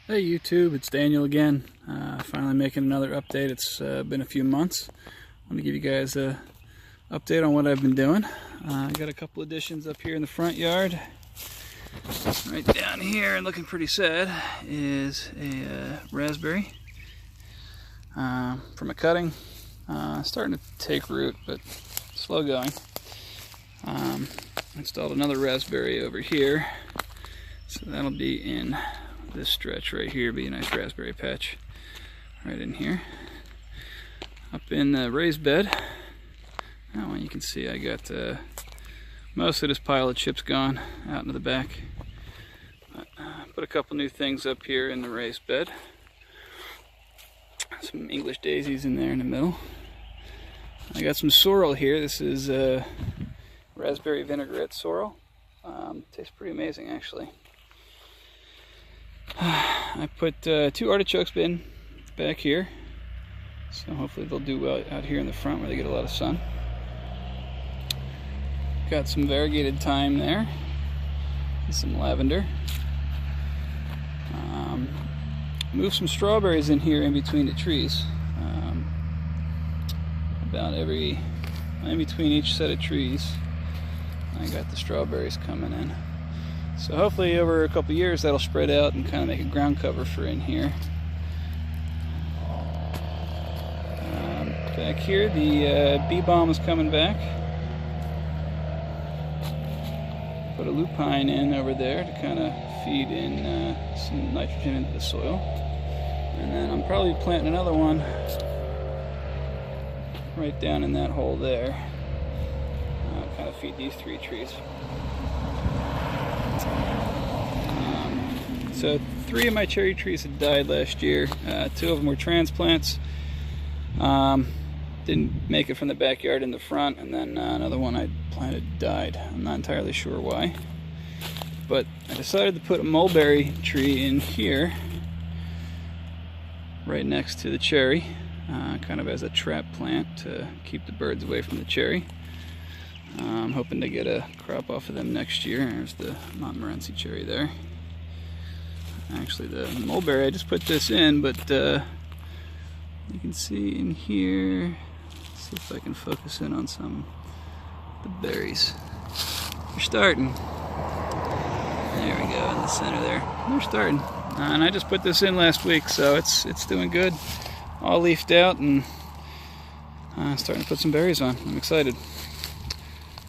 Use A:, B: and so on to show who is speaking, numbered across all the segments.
A: Hey YouTube, it's Daniel again. Finally making another update. It's been a few months. I'm going to give you guys a update on what I've been doing. I got a couple additions up here in the front yard. Right down here, and looking pretty sad, is a raspberry from a cutting. Starting to take root, but slow going. Installed another raspberry over here, so that'll be in this stretch right here. Be a nice raspberry patch right in here. Up in the raised bed, that one you can see I got most of this pile of chips gone out into the back. But, put a couple new things up here in the raised bed. Some English daisies in there in the middle. I got some sorrel here. This is raspberry vinaigrette sorrel. Tastes pretty amazing actually. I put 2 artichokes in back here, so hopefully they'll do well out here in the front where they get a lot of sun. Got some variegated thyme there, and some lavender. Moved some strawberries in here in between the trees. About in between each set of trees, I got the strawberries coming in. So hopefully over a couple years that'll spread out and kind of make a ground cover for in here. Back here the bee balm is coming back. Put a lupine in over there to kind of feed in some nitrogen into the soil. And then I'm probably planting another one right down in that hole there. Kind of feed these 3 trees. So 3 of my cherry trees had died last year. 2 of them were transplants. Didn't make it from the backyard in the front, and then another one I planted died. I'm not entirely sure why. But I decided to put a mulberry tree in here, right next to the cherry, kind of as a trap plant to keep the birds away from the cherry. I'm hoping to get a crop off of them next year. There's the Montmorency cherry there. Actually, the mulberry, I just put this in, but you can see in here, let's see if I can focus in on some of the berries. They're starting. There we go, in the center there. They're starting. And I just put this in last week, so it's doing good. All leafed out and starting to put some berries on. I'm excited.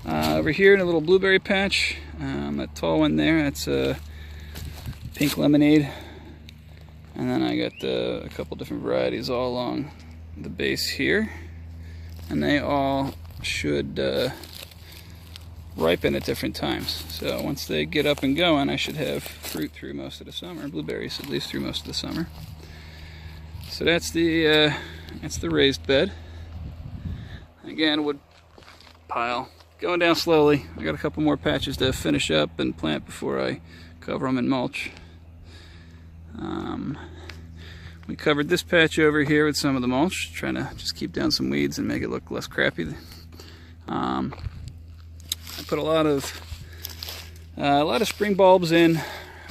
A: Over here in a little blueberry patch, that tall one there, that's a pink lemonade, and then I got a couple different varieties all along the base here, and they all should ripen at different times. So once they get up and going, I should have fruit through most of the summer, blueberries at least through most of the summer. So that's the raised bed. Again, wood pile going down slowly. I got a couple more patches to finish up and plant before I cover them in mulch. We covered this patch over here with some of the mulch, trying to just keep down some weeds and make it look less crappy. I put a lot of spring bulbs in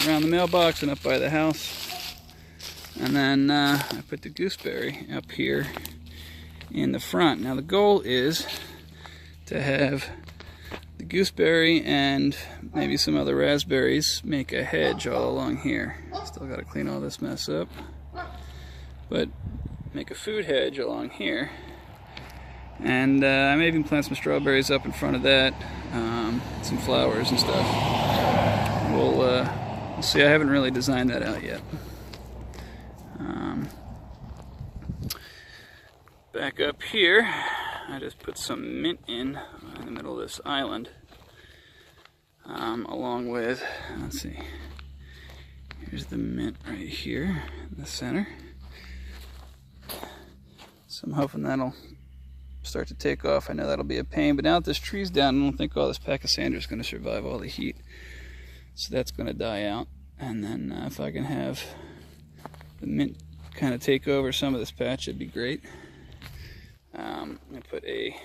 A: around the mailbox and up by the house, and then I put the gooseberry up here in the front. Now the goal is to have the gooseberry and maybe some other raspberries make a hedge all along here. Still got to clean all this mess up, but make a food hedge along here. And I may even plant some strawberries up in front of that, some flowers and stuff. We'll see. I haven't really designed that out yet. Back up here, I just put some mint in the middle of this island, along with, let's see, here's the mint right here in the center. So I'm hoping that'll start to take off. I know that'll be a pain, but now that this tree's down, I don't think all this pachysandra is going to survive all the heat. So that's going to die out. And then if I can have the mint kind of take over some of this patch, it'd be great. I'm going to put a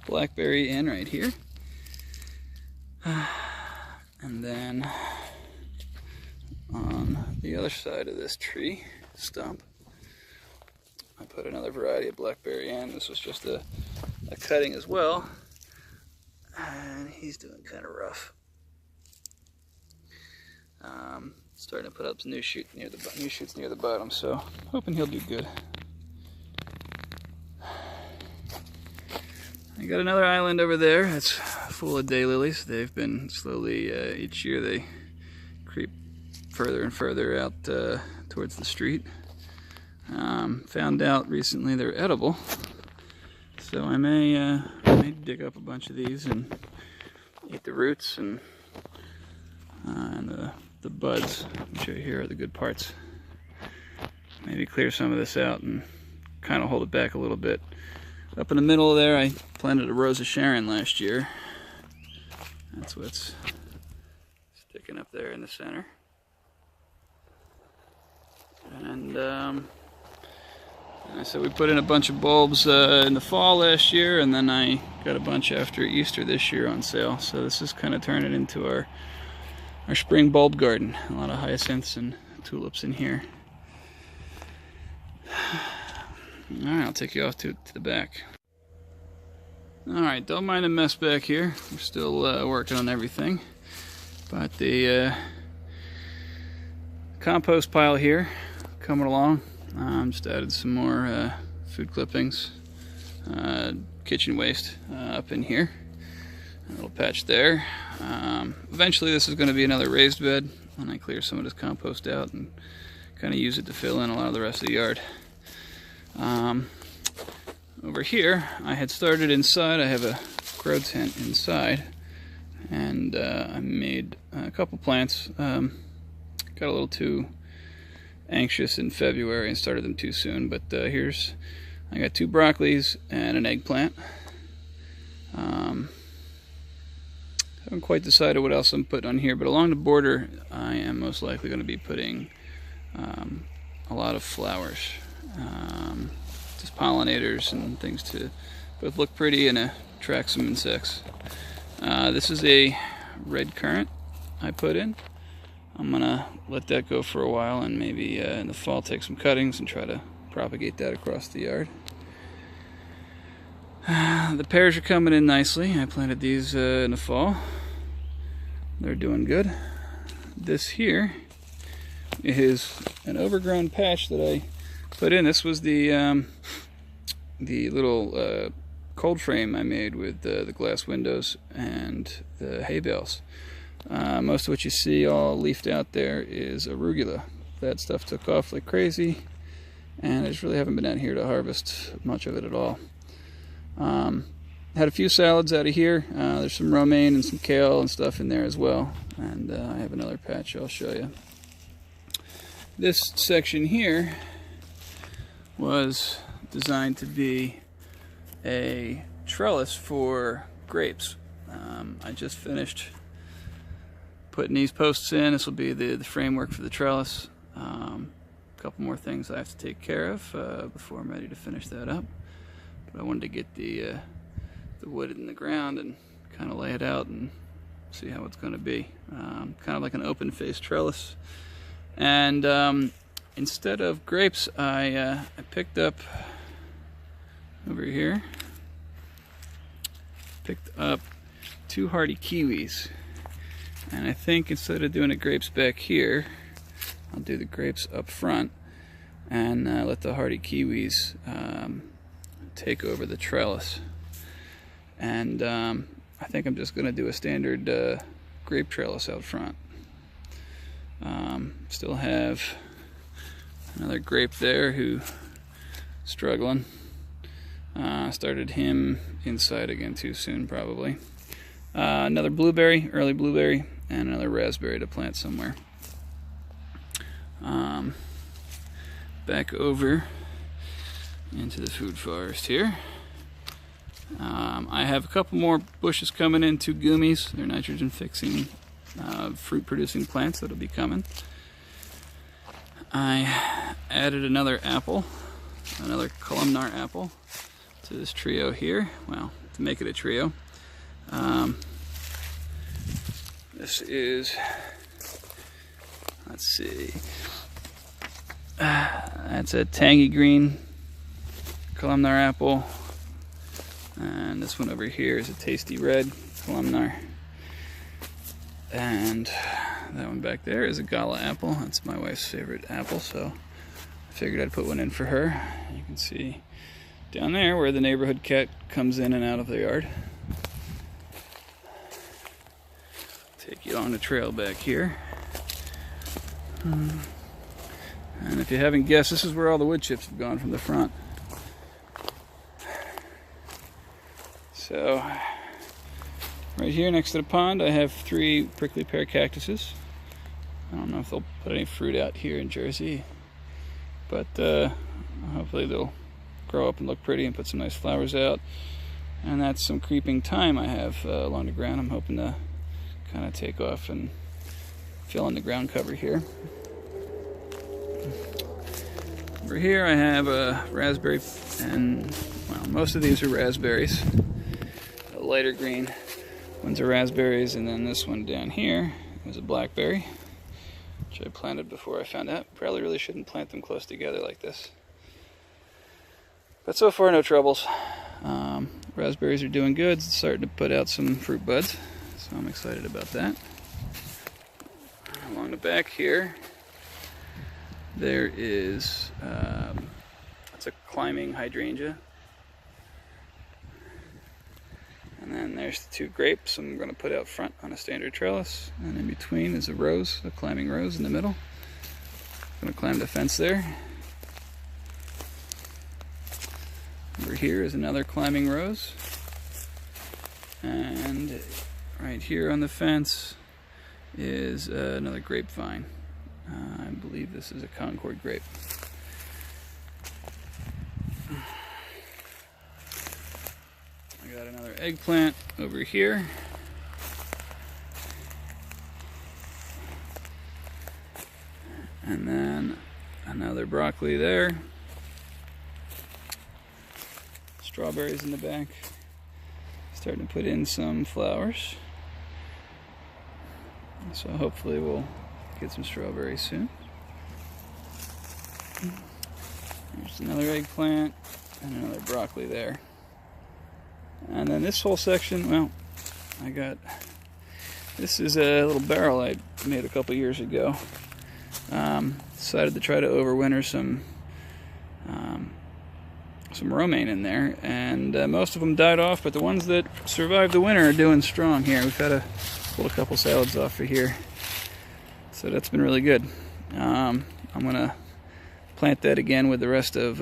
A: blackberry in right here. And then on the other side of this tree stump. I put another variety of blackberry in. This was just a cutting as well. And he's doing kind of rough. Starting to put up some new shoots near the bottom, so hoping he'll do good. I got another island over there that's full of daylilies. They've been slowly, each year they creep further and further out towards the street. Found out recently they're edible, so I may dig up a bunch of these and eat the roots and the buds, which here are the good parts. Maybe clear some of this out and kind of hold it back a little bit. Up in the middle there, I planted a Rose of Sharon last year. That's what's sticking up there in the center. And I said we put in a bunch of bulbs in the fall last year, and then I got a bunch after Easter this year on sale. So this is kind of turning into our spring bulb garden. A lot of hyacinths and tulips in here. Alright, I'll take you off to the back. Alright, don't mind the mess back here. We're still working on everything. But the compost pile here, coming along. Just added some more food clippings, kitchen waste up in here. A little patch there. Eventually this is going to be another raised bed when I clear some of this compost out and kind of use it to fill in a lot of the rest of the yard. Over here I had started inside. I have a grow tent inside, and I made a couple plants. Got a little too anxious in February and started them too soon, but I got 2 broccolis and an eggplant. Haven't quite decided what else I'm putting on here, but along the border I am most likely going to be putting a lot of flowers, just pollinators and things to both look pretty and attract some insects. This is a red currant I put in. I'm gonna let that go for a while, and maybe in the fall take some cuttings and try to propagate that across the yard. The pears are coming in nicely. I planted these in the fall. They're doing good. This here is an overgrown patch that I put in. This was the little cold frame I made with the glass windows and the hay bales. Most of what you see all leafed out there is arugula. That stuff took off like crazy, and I just really haven't been out here to harvest much of it at all. Had a few salads out of here. There's some romaine and some kale and stuff in there as well, and I have another patch I'll show you. This section here was designed to be a trellis for grapes. I just finished putting these posts in. This will be the framework for the trellis. A couple more things I have to take care of before I'm ready to finish that up. But I wanted to get the wood in the ground and kind of lay it out and see how it's going to be. Kind of like an open face trellis. And instead of grapes, I picked up over here, picked up 2 hardy kiwis. And I think instead of doing the grapes back here, I'll do the grapes up front and let the hardy kiwis take over the trellis. And I think I'm just going to do a standard grape trellis out front. Still have another grape there who's struggling. Started him inside again too soon probably. Another blueberry, early blueberry, and another raspberry to plant somewhere. Back over into the food forest here. I have a couple more bushes coming in, 2 gummies. They're nitrogen fixing fruit producing plants that'll be coming. I added another apple, another columnar apple to this trio here. Well, to make it a trio. This is Let's see. That's a tangy green columnar apple. And this one over here is a tasty red columnar. And that one back there is a gala apple. That's my wife's favorite apple, so I figured I'd put one in for her. You can see down there where the neighborhood cat comes in and out of the yard. Take you on the trail back here. And if you haven't guessed, this is where all the wood chips have gone from the front. So, right here next to the pond, I have 3 prickly pear cactuses. I don't know if they'll put any fruit out here in Jersey, but hopefully they'll grow up and look pretty and put some nice flowers out. And that's some creeping thyme I have along the ground. I'm hoping to kind of take off and fill in the ground cover here. Over here I have a raspberry, and well, most of these are raspberries. The lighter green ones are raspberries, and then this one down here is a blackberry, which I planted before I found out. Probably really shouldn't plant them close together like this. But so far, no troubles. Raspberries are doing good. It's starting to put out some fruit buds, so I'm excited about that. Along the back here, there is it's a climbing hydrangea, and then there's the 2 grapes I'm going to put out front on a standard trellis, and in between is a rose, a climbing rose in the middle. I'm going to climb the fence there. Over here is another climbing rose, and right here on the fence is another grapevine. I believe this is a Concord grape. I got another eggplant over here. And then another broccoli there. Strawberries in the back. Starting to put in some flowers. So hopefully we'll get some strawberries soon. There's another eggplant and another broccoli there. And then this whole section, well, this is a little barrel I made a couple years ago. Decided to try to overwinter some romaine in there, and most of them died off, but the ones that survived the winter are doing strong here. We've had to pull a couple salads off of here, so that's been really good. I'm gonna plant that again with the rest of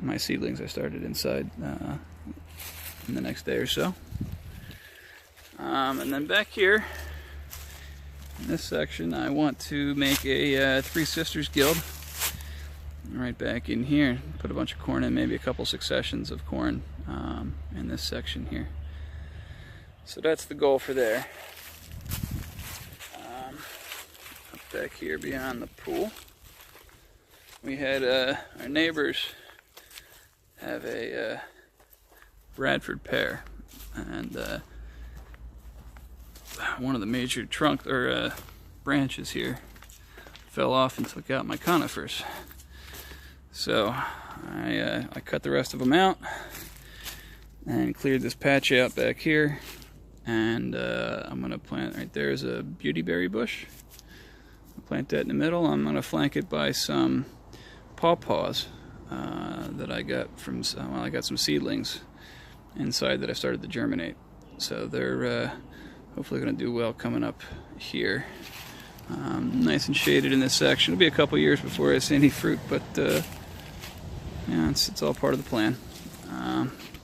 A: my seedlings I started inside in the next day or so. And then back here in this section, I want to make a Three Sisters guild. Right back in here, put a bunch of corn in, maybe a couple successions of corn in this section here. So that's the goal for there. Up back here beyond the pool, we had our neighbors have a Bradford pear, and one of the major trunk or branches here fell off and took out my conifers. So I cut the rest of them out and cleared this patch out back here, and I'm going to plant, right there is a beautyberry bush. I'll plant that in the middle. I'm going to flank it by some pawpaws that I got from, well, I got some seedlings inside that I started to germinate. So they're hopefully going to do well coming up here. Nice and shaded in this section. It'll be a couple years before I see any fruit, but yeah, it's all part of the plan.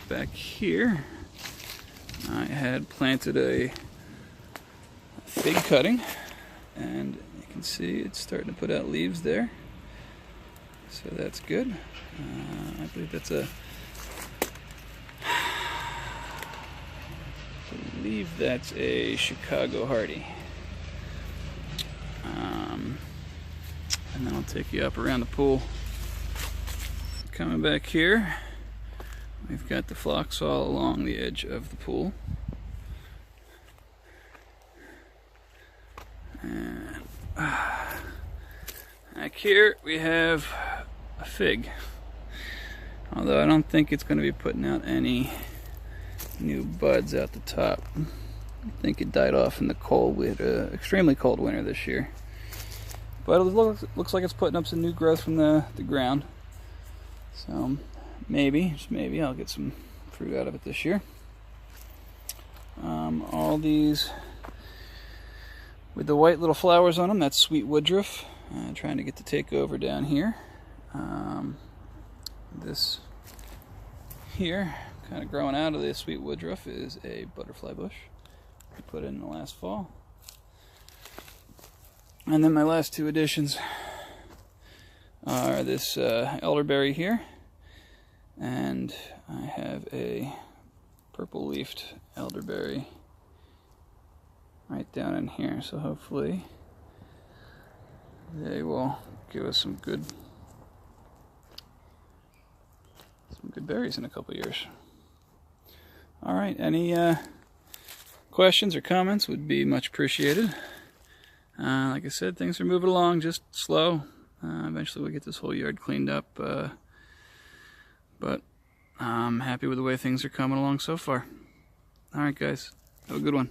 A: Back here, I had planted a fig cutting, and you can see it's starting to put out leaves there. So that's good. I believe that's a Chicago Hardy. And then I'll take you up around the pool. Coming back here, we've got the phlox all along the edge of the pool. And Back here we have a fig, although I don't think it's going to be putting out any new buds out the top. I think it died off in the cold. We had an extremely cold winter this year, but it looks like it's putting up some new growth from the ground. So maybe, just maybe, I'll get some fruit out of it this year. All these with the white little flowers on them, that's sweet woodruff. Trying to get to take over down here. This here, kind of growing out of the sweet woodruff, is a butterfly bush I put in the last fall. And then my last two additions are this elderberry here, and I have a purple leafed elderberry right down in here, so hopefully they will give us some good berries in a couple years. Alright, any questions or comments would be much appreciated. Like I said, things are moving along, just slow. Eventually we'll get this whole yard cleaned up, but I'm happy with the way things are coming along so far. Alright guys, have a good one.